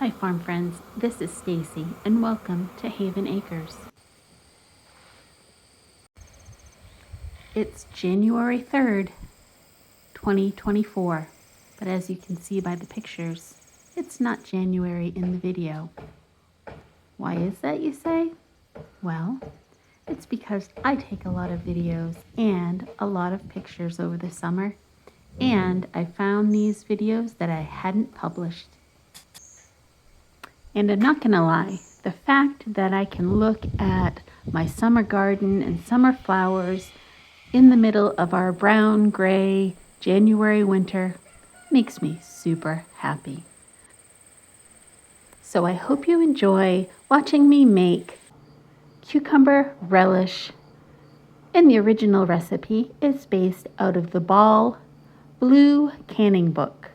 Hi farm friends, this is Stacy and welcome to Haven Acres. It's January 3rd, 2024, but as you can see by the pictures, it's not January in the video. Why is that, you say? Well, it's because I take a lot of videos and a lot of pictures over the summer, and I found these videos that I hadn't published. And I'm not gonna lie, the fact that I can look at my summer garden and summer flowers in the middle of our brown, gray January winter makes me super happy. So I hope you enjoy watching me make cucumber relish. And the original recipe is based out of the Ball Blue Canning Book.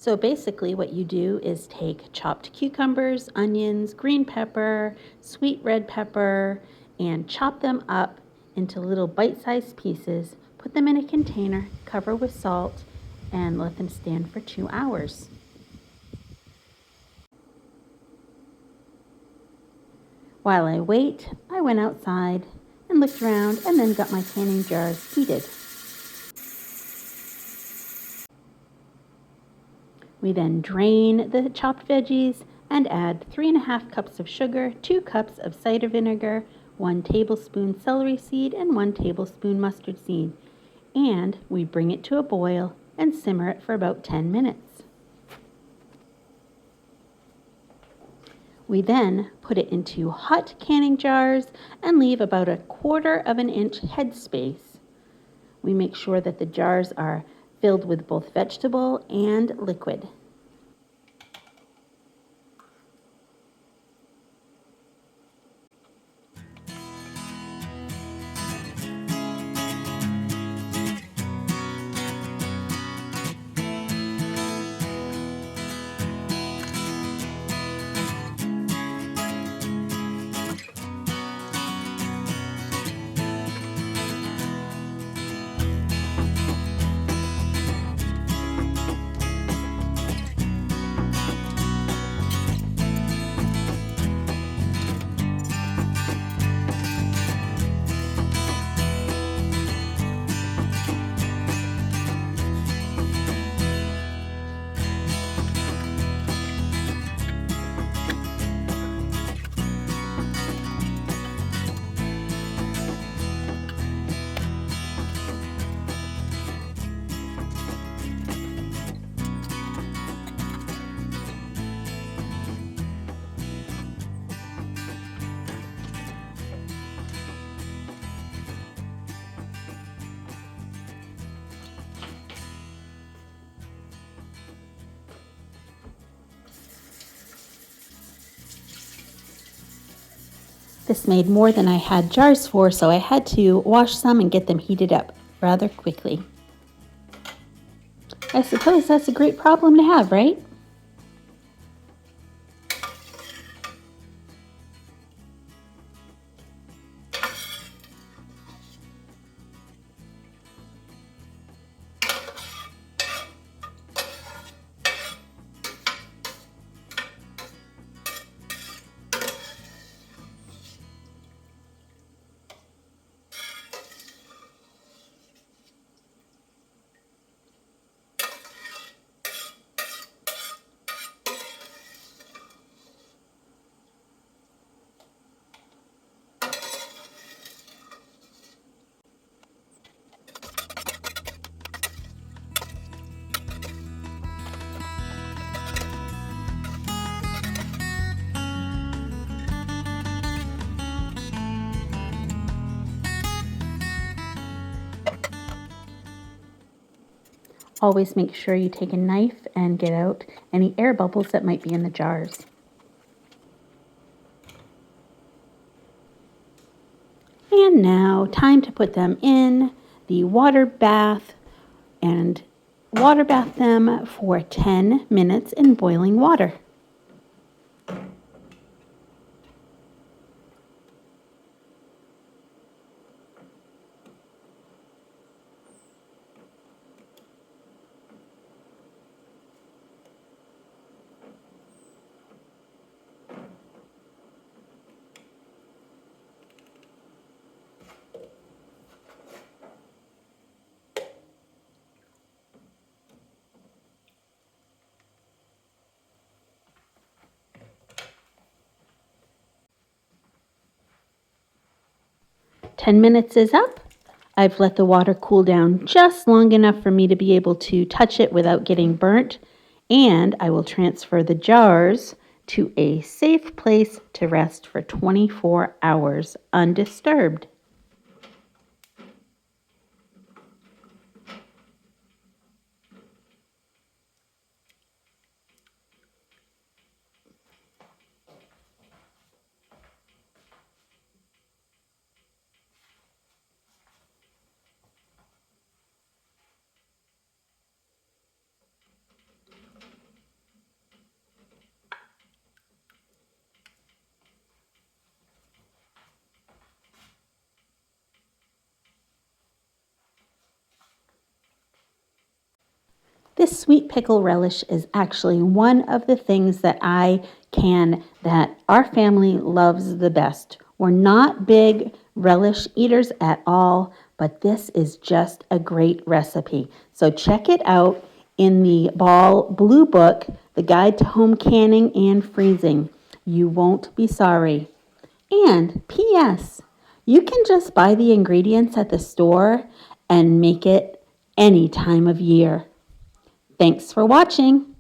So basically what you do is take chopped cucumbers, onions, green pepper, sweet red pepper, and chop them up into little bite-sized pieces, put them in a container, cover with salt, and let them stand for 2 hours. While I wait, I went outside and looked around and then got my canning jars heated. We then drain the chopped veggies and add 3½ cups of sugar, 2 cups of cider vinegar, 1 tablespoon celery seed, and 1 tablespoon mustard seed. And we bring it to a boil and simmer it for about 10 minutes. We then put it into hot canning jars and leave about 1/4 inch headspace. We make sure that the jars are filled with both vegetable and liquid. This made more than I had jars for, so I had to wash some and get them heated up rather quickly. I suppose that's a great problem to have, right? Always make sure you take a knife and get out any air bubbles that might be in the jars. And now, time to put them in the water bath and water bath them for 10 minutes in boiling water. 10 minutes is up. I've let the water cool down just long enough for me to be able to touch it without getting burnt, and I will transfer the jars to a safe place to rest for 24 hours undisturbed. This sweet pickle relish is actually one of the things that that our family loves the best. We're not big relish eaters at all, but this is just a great recipe. So check it out in the Ball Blue Book, The Guide to Home Canning and Freezing. You won't be sorry. And P.S. You can just buy the ingredients at the store and make it any time of year. Thanks for watching.